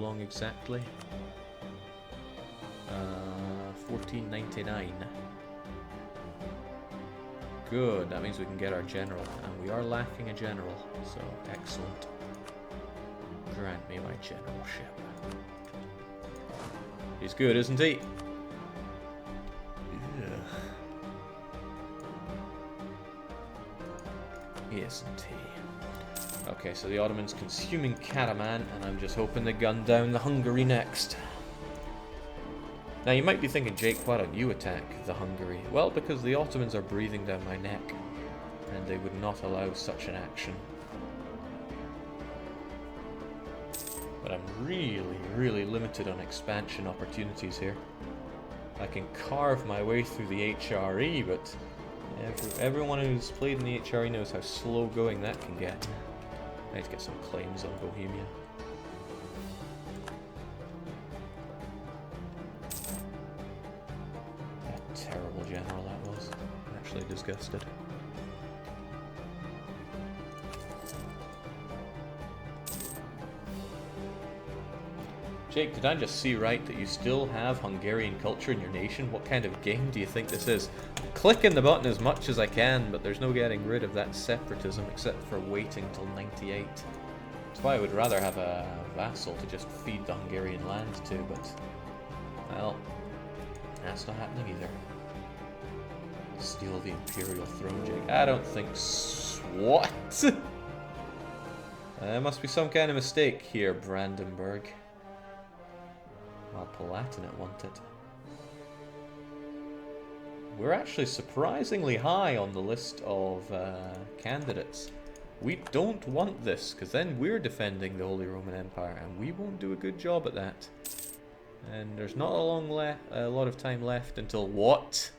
long exactly? 1499. Good, that means we can get our general. And we are lacking a general, so excellent. Grant me my generalship. He's good, isn't he? Isn't he? Okay, so the Ottomans consuming Karaman, and I'm just hoping to gun down the Hungary next. Now you might be thinking, Jake, why don't you attack the Hungary? Well, because the Ottomans are breathing down my neck, and they would not allow such an action. But I'm really, really limited on expansion opportunities here. I can carve my way through the HRE, but everyone who's played in the HRE knows how slow going that can get. I need to get some claims on Bohemia. A terrible general that was. I'm actually disgusted. Jake, did I just see right that you still have Hungarian culture in your nation? What kind of game do you think this is? Clicking the button as much as I can, but there's no getting rid of that separatism except for waiting till 98. That's why I would rather have a vassal to just feed the Hungarian land to, but, well, that's not happening either. Steal the imperial throne, Jake. I don't think what? There must be some kind of mistake here, Brandenburg. Well, Palatinate want it. We're actually surprisingly high on the list of candidates. We don't want this, because then we're defending the Holy Roman Empire, and we won't do a good job at that. And there's not a lot of time left until what?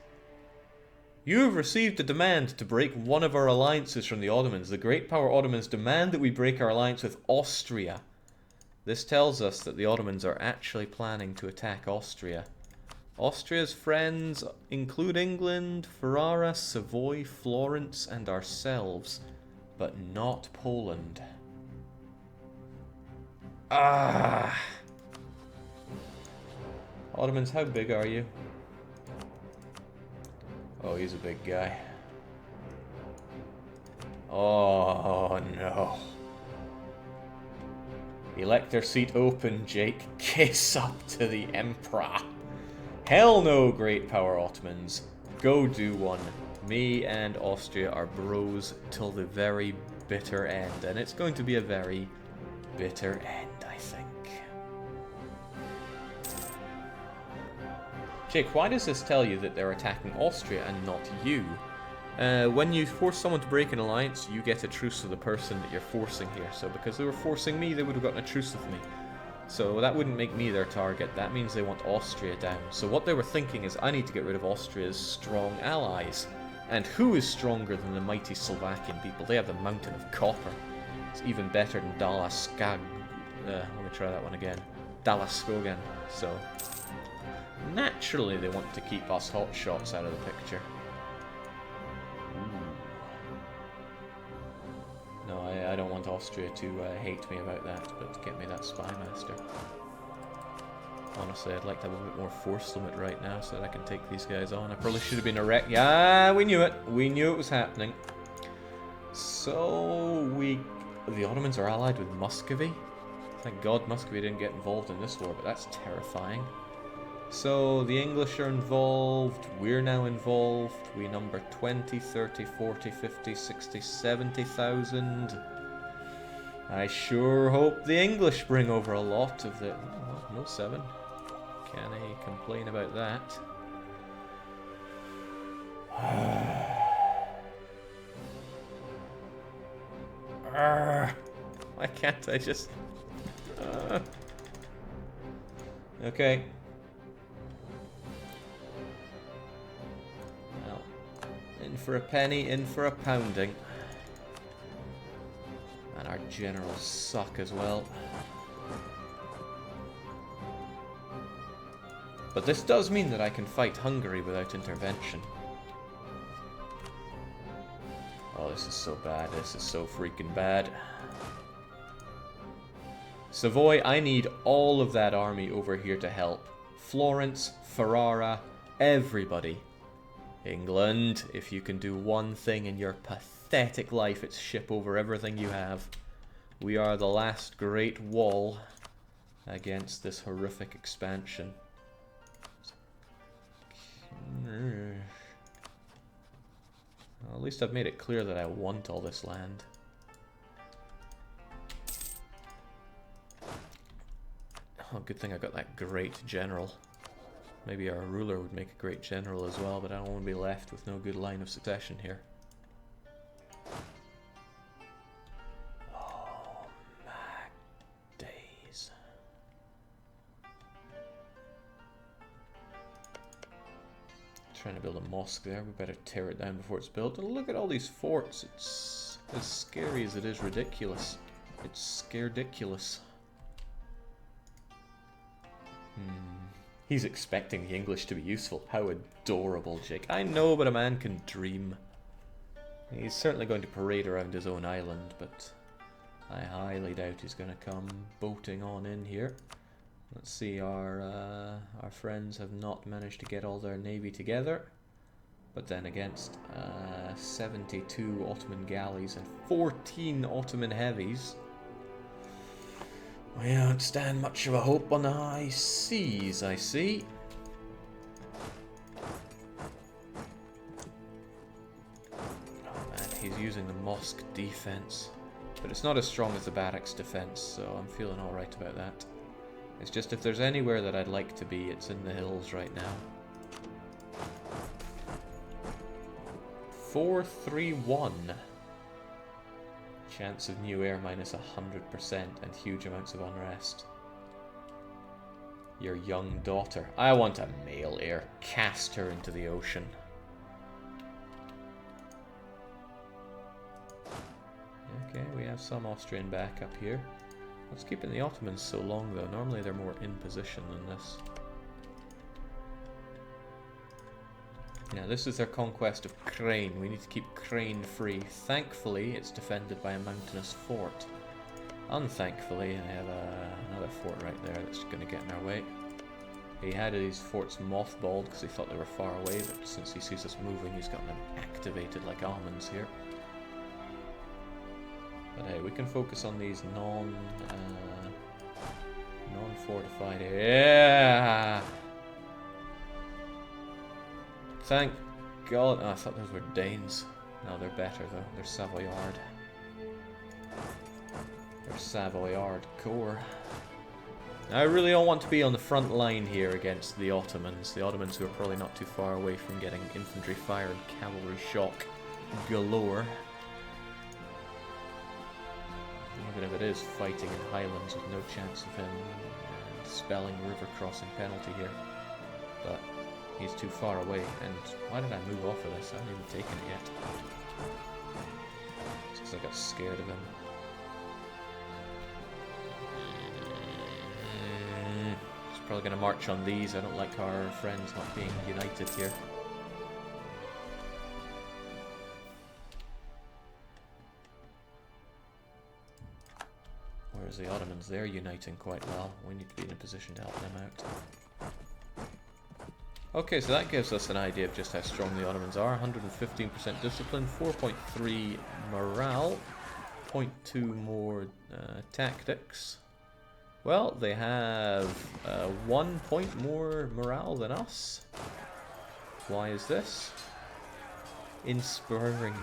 You have received a demand to break one of our alliances from the Ottomans. The Great Power Ottomans demand that we break our alliance with Austria. This tells us that the Ottomans are actually planning to attack Austria. Austria's friends include England, Ferrara, Savoy, Florence, and ourselves, but not Poland. Ah! Ottomans, how big are you? Oh, he's a big guy. Oh, no. Elector seat open, Jake. Kiss up to the Emperor. Hell no, Great Power Ottomans. Go do one. Me and Austria are bros till the very bitter end. And it's going to be a very bitter end, I think. Jake, why does this tell you that they're attacking Austria and not you? When you force someone to break an alliance, you get a truce with the person that you're forcing here. So because they were forcing me, they would have gotten a truce with me. So that wouldn't make me their target. That means they want Austria down. So what they were thinking is, I need to get rid of Austria's strong allies. And who is stronger than the mighty Slovakian people? They have the mountain of copper. It's even better than Dalaskag. Let me try that one again. Dalaskogan. So naturally they want to keep us hotshots out of the picture. No, I don't want Austria to hate me about that, but get me that spy master. Honestly, I'd like to have a bit more force limit right now so that I can take these guys on. I probably should have been erect. Yeah, we knew it. We knew it was happening. So, the Ottomans are allied with Muscovy. Thank God Muscovy didn't get involved in this war, but that's terrifying. So, the English are involved, we're now involved, we number 20, 30, 40, 50, 60, 70,000. I sure hope the English bring over a lot of the... Oh, no 7. Can I complain about that? Why can't I just... Okay. In for a penny, in for a pounding. And our generals suck as well. But this does mean that I can fight Hungary without intervention. Oh, this is so bad. This is so freaking bad. Savoy, I need all of that army over here to help. Florence, Ferrara, everybody. England, if you can do one thing in your pathetic life, it's ship over everything you have. We are the last great wall against this horrific expansion. Well, at least I've made it clear that I want all this land. Oh, good thing I got that great general. Maybe our ruler would make a great general as well, but I don't want to be left with no good line of succession here. Oh, my days. Trying to build a mosque there. We better tear it down before it's built. And look at all these forts. It's as scary as it is ridiculous. It's scarediculous. He's expecting the English to be useful. How adorable, Jake. I know, but a man can dream. He's certainly going to parade around his own island, but I highly doubt he's going to come boating on in here. Let's see, our friends have not managed to get all their navy together. But then against 72 Ottoman galleys and 14 Ottoman heavies, we don't stand much of a hope on the high seas, I see. Oh man, he's using the mosque defense. But it's not as strong as the barracks defense, so I'm feeling alright about that. It's just if there's anywhere that I'd like to be, it's in the hills right now. 4-3-1. Chance of new air minus 100% and huge amounts of unrest. Your young daughter. I want a male heir. Cast her into the ocean. Okay, we have some Austrian backup here. What's keeping the Ottomans so long though? Normally they're more in position than this. Yeah, this is their conquest of Crane. We need to keep Crane free. Thankfully, it's defended by a mountainous fort. Unthankfully, they have another fort right there that's going to get in our way. He had these forts mothballed because he thought they were far away, but since he sees us moving, he's got them activated like almonds here. But hey, we can focus on these non-fortified areas. Yeah! Thank God. Oh, I thought those were Danes. No, they're better though. They're Savoyard. They're Savoyard core. Now, I really don't want to be on the front line here against the Ottomans. The Ottomans who are probably not too far away from getting infantry fire and cavalry shock galore. Even if it is fighting in Highlands with no chance of him spelling river crossing penalty here. But he's too far away, and why did I move off of this? I haven't even taken it yet. It's because I got scared of him. He's probably going to march on these. I don't like our friends not being united here. Whereas the Ottomans, they're uniting quite well. We need to be in a position to help them out. Okay, so that gives us an idea of just how strong the Ottomans are. 115% discipline, 4.3 morale, 0.2 more tactics. Well, they have 1 point more morale than us. Why is this? Inspiring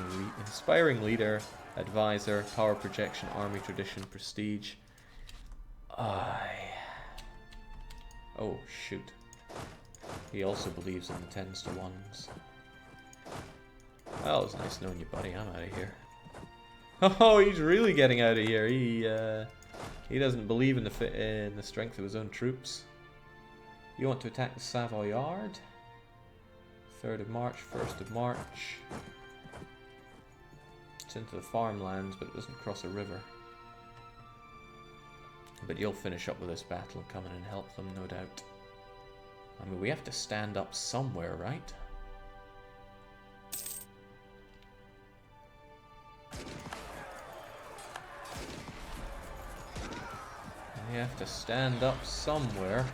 leader, advisor, power projection, army tradition, prestige. Oh, shoot. He also believes in the 10s to 1s. Well, it's nice knowing you, buddy. I'm out of here. Oh, he's really getting out of here. He doesn't believe in the strength of his own troops. You want to attack the Savoyard? 3rd of March, 1st of March. It's into the farmlands, but it doesn't cross a river. But you'll finish up with this battle and come in and help them, no doubt. I mean, we have to stand up somewhere, right? We have to stand up somewhere.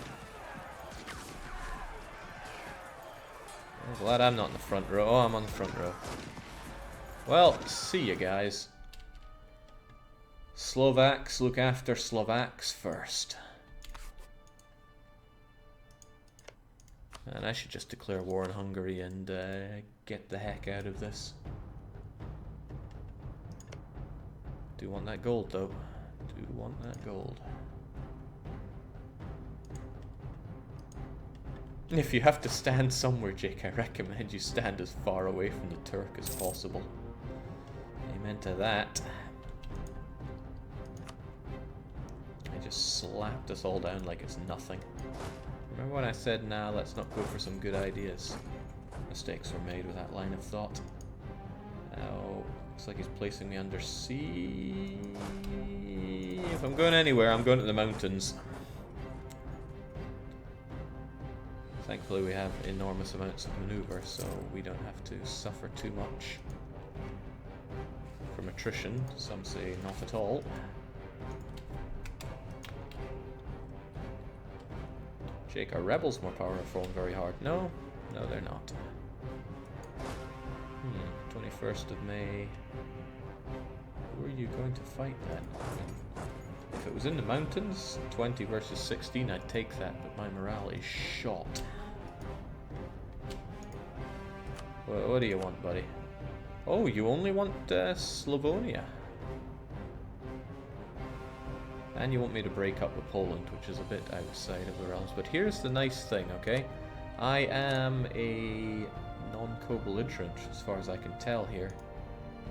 I'm glad I'm not in the front row. Oh, I'm on the front row. Well, see you guys. Slovaks look after Slovaks first. And I should just declare war on Hungary and get the heck out of this. Do want that gold though. Do want that gold. If you have to stand somewhere, Jake, I recommend you stand as far away from the Turk as possible. Amen to that. I just slapped us all down like it's nothing. Remember when I said, nah, let's not go for some good ideas? Mistakes were made with that line of thought. Now, looks like he's placing me under sea. If I'm going anywhere, I'm going to the mountains. Thankfully we have enormous amounts of maneuver, so we don't have to suffer too much from attrition. Some say not at all. Jake, are rebels more powerful are falling very hard? No, no they're not. 21st of May. Who are you going to fight then? If it was in the mountains, 20 versus 16, I'd take that, but my morale is shot. What do you want, buddy? Oh, you only want Slavonia. And you want me to break up with Poland, which is a bit outside of the realms. But here's the nice thing, okay? I am a non-co-belligerent, as far as I can tell here.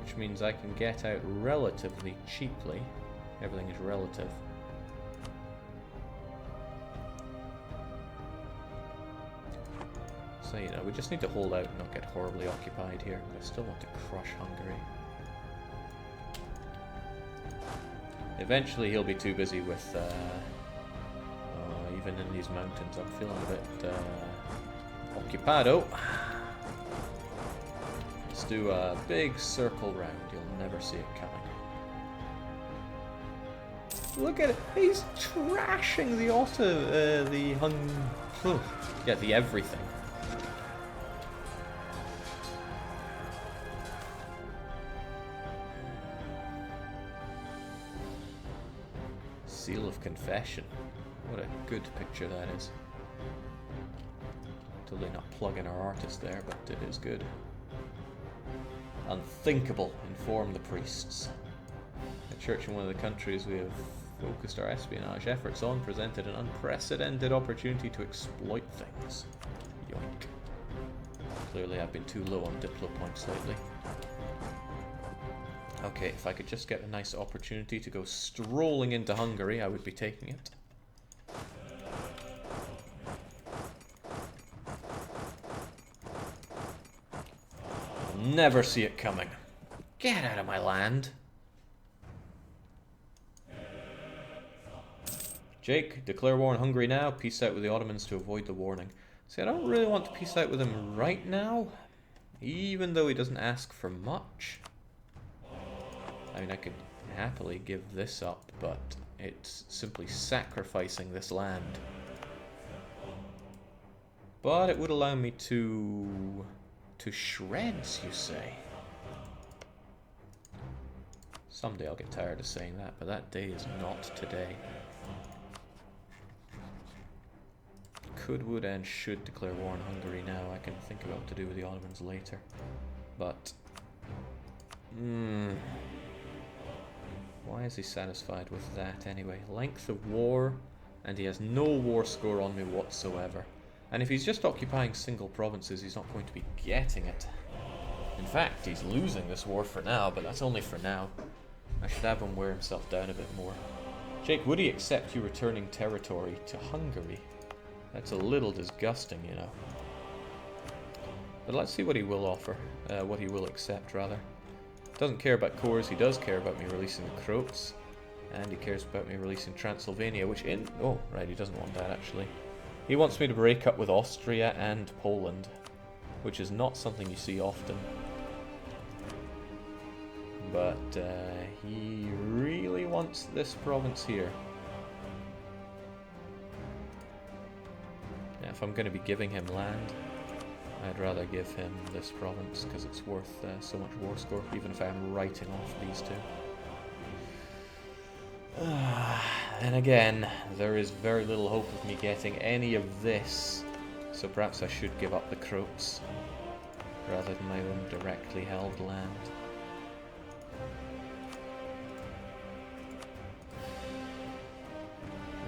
Which means I can get out relatively cheaply. Everything is relative. So, you know, we just need to hold out and not get horribly occupied here. But I still want to crush Hungary. Eventually he'll be too busy with, even in these mountains, I'm feeling a bit occupado. Let's do a big circle round, you'll never see it coming. Look at it, he's trashing the the everything. Seal of Confession. What a good picture that is. Totally not plugging our artist there, but it is good. Unthinkable, inform the priests. A church in one of the countries we have focused our espionage efforts on presented an unprecedented opportunity to exploit things. Yoink. Clearly I've been too low on Diplo points lately. Okay, if I could just get a nice opportunity to go strolling into Hungary, I would be taking it. Never see it coming. Get out of my land. Jake, declare war on Hungary now. Peace out with the Ottomans to avoid the warning. See, I don't really want to peace out with him right now, even though he doesn't ask for much. I mean, I could happily give this up, but it's simply sacrificing this land. But it would allow me to shreds, you say? Someday I'll get tired of saying that, but that day is not today. Could, would, and should declare war on Hungary now. I can think about what to do with the Ottomans later. But... why is he satisfied with that anyway? Length of war, and he has no war score on me whatsoever. And if he's just occupying single provinces, he's not going to be getting it. In fact, he's losing this war for now, but that's only for now. I should have him wear himself down a bit more. Jake, would he accept you returning territory to Hungary? That's a little disgusting, you know. But let's see what he will offer. What he will accept, rather. Doesn't care about cores, he does care about me releasing the Croats. And he cares about me releasing Transylvania, which in... oh, right, he doesn't want that, actually. He wants me to break up with Austria and Poland, which is not something you see often. But he really wants this province here. Yeah, if I'm going to be giving him land, I'd rather give him this province because it's worth so much war score, even if I'm writing off these two. And again, there is very little hope of me getting any of this, so perhaps I should give up the Croats rather than my own directly held land.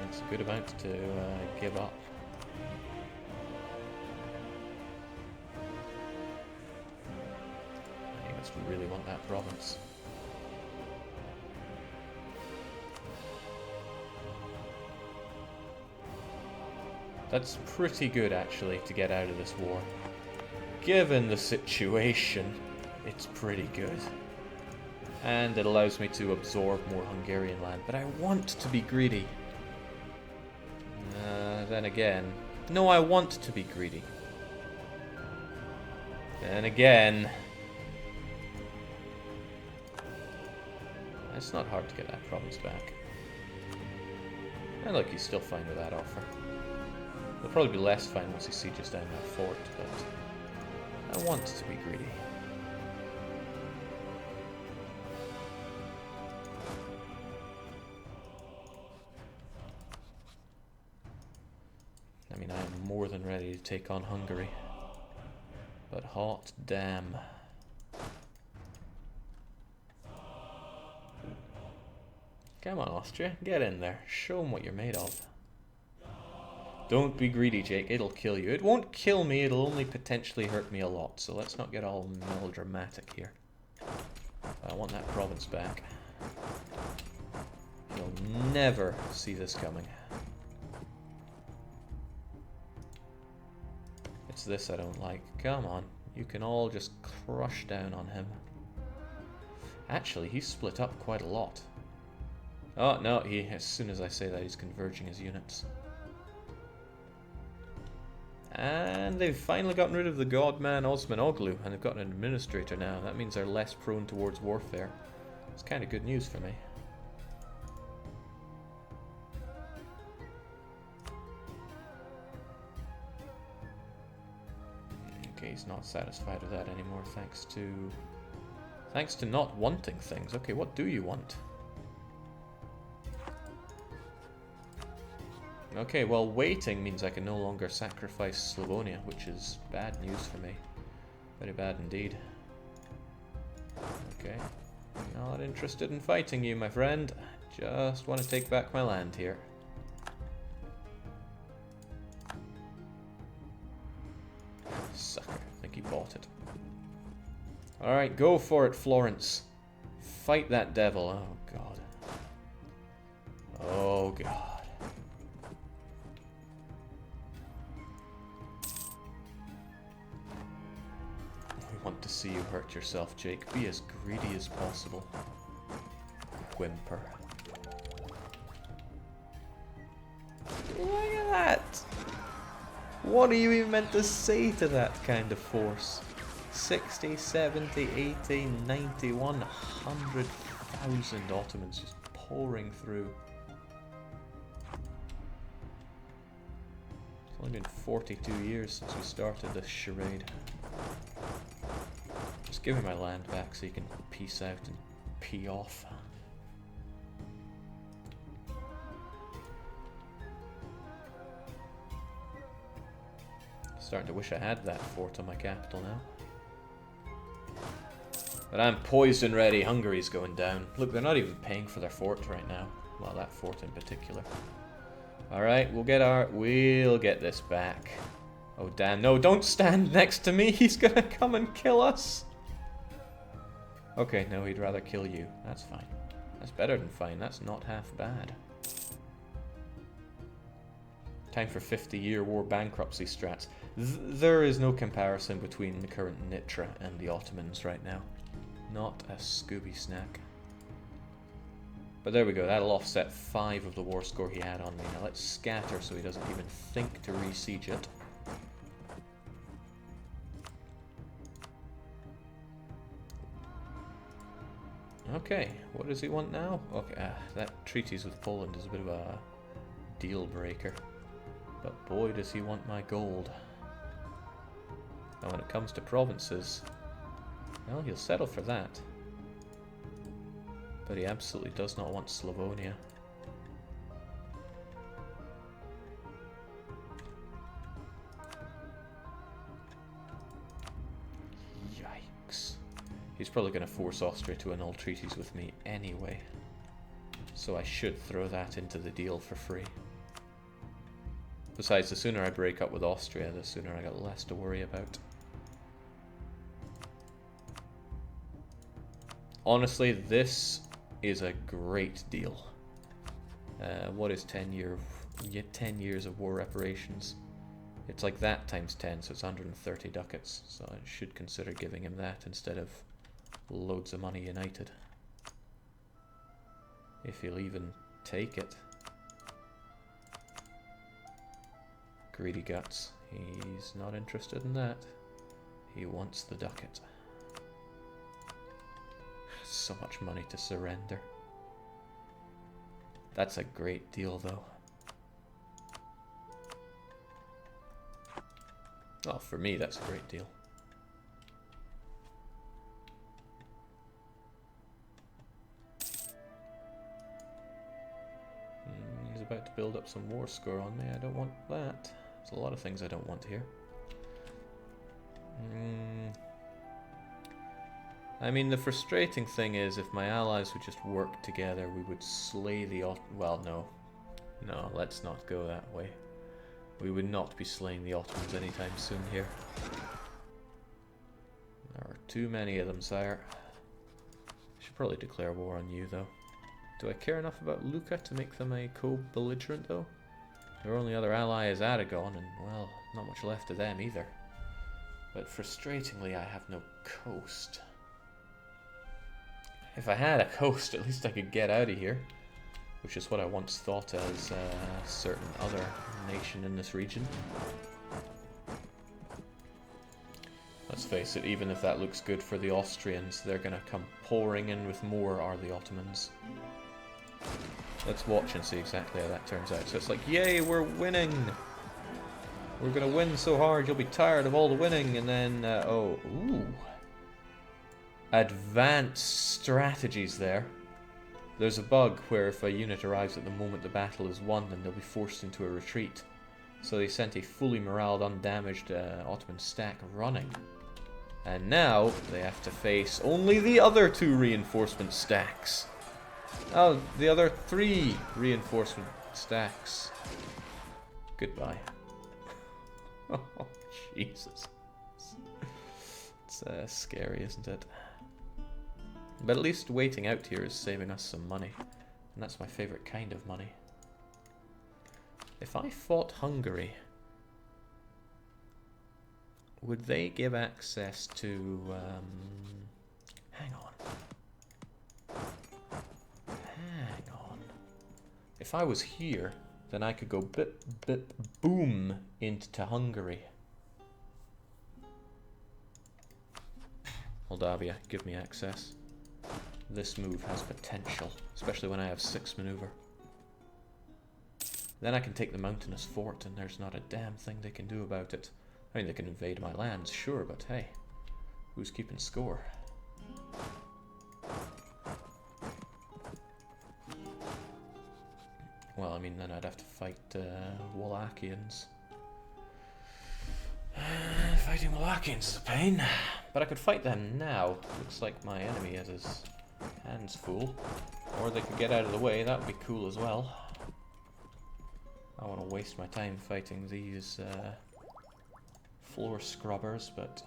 It's a good amount to give up. I just really want that province. That's pretty good, actually, to get out of this war. Given the situation, it's pretty good. And it allows me to absorb more Hungarian land, but I want to be greedy. Then again... No, I want to be greedy. Then again... It's not hard to get that province back. And look, he's still fine with that offer. He'll probably be less fine once he sieges down that fort, but I want to be greedy. I mean, I am more than ready to take on Hungary. But hot damn. Come on, Austria, get in there. Show them what you're made of. Don't be greedy, Jake. It'll kill you. It won't kill me, it'll only potentially hurt me a lot. So let's not get all melodramatic here. I want that province back. You'll never see this coming. It's this I don't like. Come on. You can all just crush down on him. Actually, he's split up quite a lot. Oh, no, as soon as I say that, he's converging his units. And they've finally gotten rid of the godman Osman Oglu, and they've got an administrator now. That means they're less prone towards warfare. It's kind of good news for me. Okay, he's not satisfied with that anymore, thanks to not wanting things. Okay, what do you want? Okay, well, waiting means I can no longer sacrifice Slavonia, which is bad news for me. Very bad indeed. Okay. Not interested in fighting you, my friend. Just want to take back my land here. Sucker. I think he bought it. Alright, go for it, Florence. Fight that devil. Oh, God. Oh, God. Want to see you hurt yourself, Jake. Be as greedy as possible. Whimper. Look at that! What are you even meant to say to that kind of force? 60, 70, 80, 90, 100,000 Ottomans just pouring through. It's only been 42 years since we started this charade. Just give me my land back so you can peace out and pee off. Starting to wish I had that fort on my capital now. But I'm poised and ready. Hungary's going down. Look, they're not even paying for their fort right now. Well, that fort in particular. Alright, we'll get this back. Oh damn, no, don't stand next to me. He's gonna come and kill us. Okay, no, he'd rather kill you. That's fine. That's better than fine. That's not half bad. Time for 50-year war bankruptcy strats. There is no comparison between the current Nitra and the Ottomans right now. Not a Scooby snack. But there we go. That'll offset 5 of the war score he had on me. Now let's scatter so he doesn't even think to re-siege it. Okay, what does he want now? Okay, that treaties with Poland is a bit of a deal breaker. But boy does he want my gold. Now when it comes to provinces, well, he'll settle for that. But he absolutely does not want Slavonia. Yikes. He's probably going to force Austria to annul treaties with me anyway. So I should throw that into the deal for free. Besides, the sooner I break up with Austria, the sooner I got less to worry about. Honestly, this is a great deal. What is 10 years of war reparations? It's like that times 10, so it's 130 ducats. So I should consider giving him that instead of loads of money united. If he'll even take it. Greedy guts. He's not interested in that. He wants the ducat. So much money to surrender. That's a great deal, though. Well, for me, that's a great deal. He's about to build up some war score on me. I don't want that. There's a lot of things I don't want here. I mean, the frustrating thing is, if my allies would just work together, we would slay the well, no. No, let's not go that way. We would not be slaying the Ottomans anytime soon here. There are too many of them, sire. I should probably declare war on you, though. Do I care enough about Lucca to make them a co-belligerent, though? Their only other ally is Aragon, and, well, not much left of them either. But frustratingly, I have no coast. If I had a coast, at least I could get out of here. Which is what I once thought as a certain other nation in this region. Let's face it, even if that looks good for the Austrians, they're gonna come pouring in with more, are the Ottomans. Let's watch and see exactly how that turns out. So it's like, yay, we're winning! We're gonna win so hard, you'll be tired of all the winning, and then, ooh. Advanced strategies there. There's a bug where if a unit arrives at the moment the battle is won, then they'll be forced into a retreat. So they sent a fully moraled, undamaged Ottoman stack running. And now they have to face only the other 2 reinforcement stacks. Oh, the other 3 reinforcement stacks. Goodbye. Oh, Jesus. It's scary, isn't it? But at least waiting out here is saving us some money. And that's my favourite kind of money. If I fought Hungary, would they give access to... hang on. Hang on. If I was here, then I could go bip, bip, boom into Hungary. Moldavia, give me access. This move has potential, especially when I have 6 maneuver. Then I can take the mountainous fort and there's not a damn thing they can do about it. I mean, they can invade my lands, sure, but hey, who's keeping score? Well, I mean, then I'd have to fight Wallachians. Fighting Wallachians is a pain, but I could fight them now. Looks like my enemy has his hands full. Or they could get out of the way, that would be cool as well. I don't want to waste my time fighting these floor scrubbers, but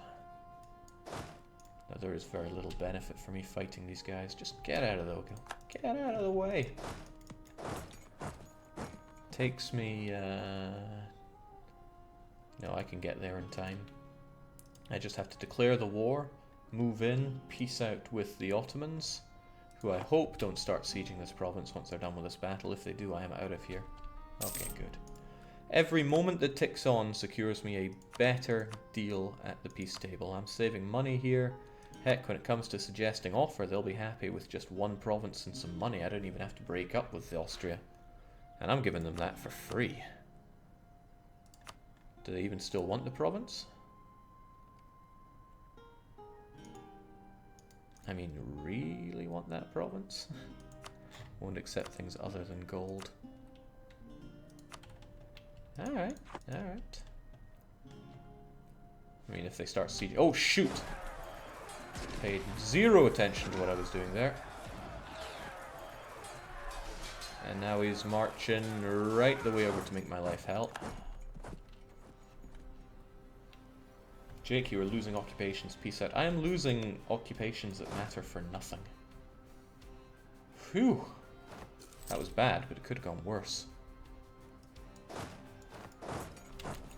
there is very little benefit for me fighting these guys. Just get out of the way. Get out of the way. Takes me... No, I can get there in time. I just have to declare the war, move in, peace out with the Ottomans, who I hope don't start sieging this province once they're done with this battle. If they do, I am out of here. Okay, good. Every moment that ticks on secures me a better deal at the peace table. I'm saving money here. Heck, when it comes to suggesting offer, they'll be happy with just 1 province and some money. I don't even have to break up with Austria. And I'm giving them that for free. Do they even still want the province? I mean, really want that province? Won't accept things other than gold. Alright, alright. I mean, if they start sieging... Oh, shoot! Paid zero attention to what I was doing there. And now he's marching right the way over to make my life hell. Jake, you are losing occupations. Peace out. I am losing occupations that matter for nothing. Phew. That was bad, but it could have gone worse.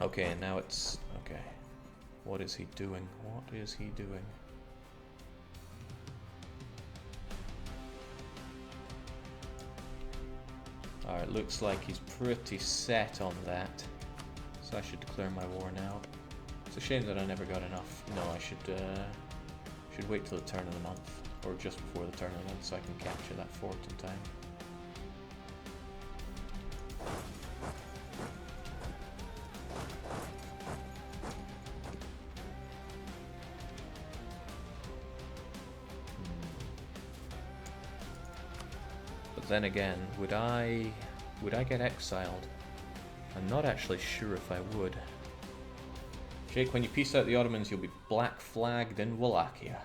Okay, and now it's... Okay. What is he doing? What is he doing? Alright, looks like he's pretty set on that. So I should declare my war now. It's a shame that I never got enough. No, I should wait till the turn of the month. Or just before the turn of the month so I can capture that fort in time. But then again, would I get exiled? I'm not actually sure if I would. Jake, when you peace out the Ottomans, you'll be black flagged in Wallachia.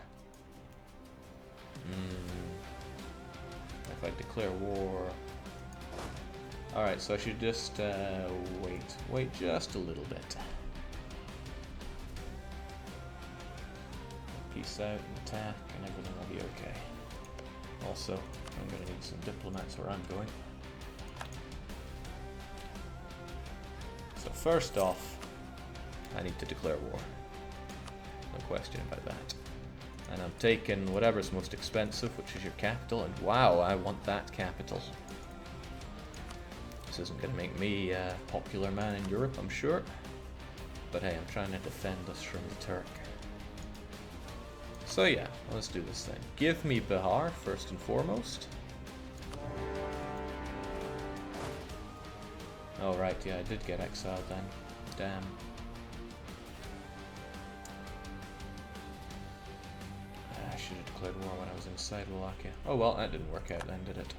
If I declare war... Alright, so I should just wait just a little bit. Peace out and attack and everything will be okay. Also, I'm going to need some diplomats where I'm going. So first off, I need to declare war. No question about that. And I'm taking whatever's most expensive, which is your capital, and wow, I want that capital. This isn't going to make me a popular man in Europe, I'm sure. But hey, I'm trying to defend us from the Turk. So yeah, let's do this then. Give me Bihar first and foremost. Oh right, yeah, I did get exiled then. Damn. I should have declared war when I was inside Wallachia. Oh well, that didn't work out then, did it?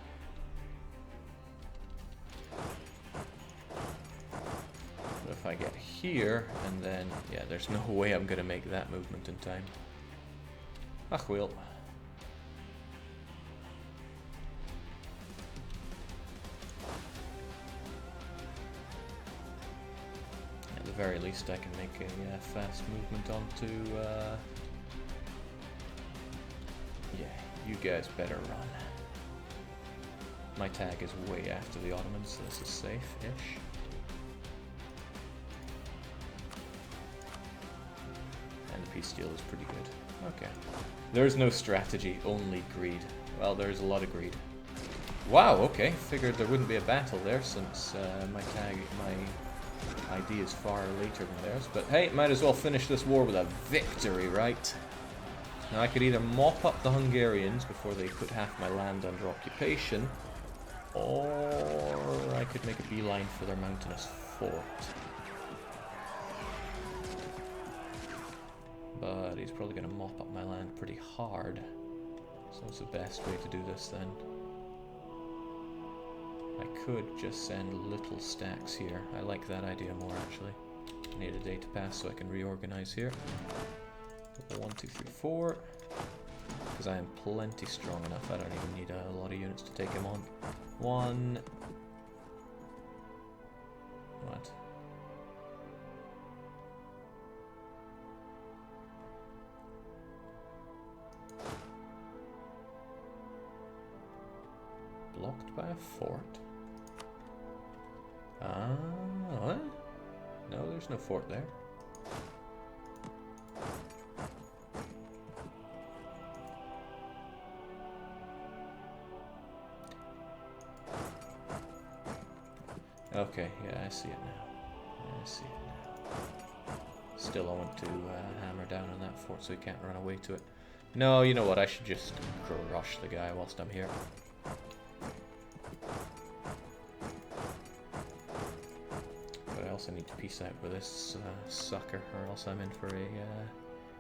But if I get here, and then... Yeah, there's no way I'm gonna make that movement in time. Ach well. At the very least I can make a fast movement onto... Yeah, you guys better run. My tag is way after the Ottomans, so this is safe-ish. And the peace deal is pretty good. Okay. There's no strategy, only greed. Well, there's a lot of greed. Wow, okay. Figured there wouldn't be a battle there since my ID is far later than theirs. But hey, might as well finish this war with a victory, right? Now I could either mop up the Hungarians before they put half my land under occupation, or I could make a beeline for their mountainous fort. But he's probably going to mop up my land pretty hard. So what's the best way to do this then? I could just send little stacks here. I like that idea more actually. I need a day to pass so I can reorganize here. 1, 2, 3, 4. Because I am plenty strong enough. I don't even need a lot of units to take him on. 1. What? Blocked by a fort. Ah, what? No, there's no fort there. Okay, yeah, I see it now. I see it now. Still, I want to hammer down on that fort so he can't run away to it. No, you know what? I should just crush the guy whilst I'm here. else. I need to peace out with this sucker, or else I'm in for a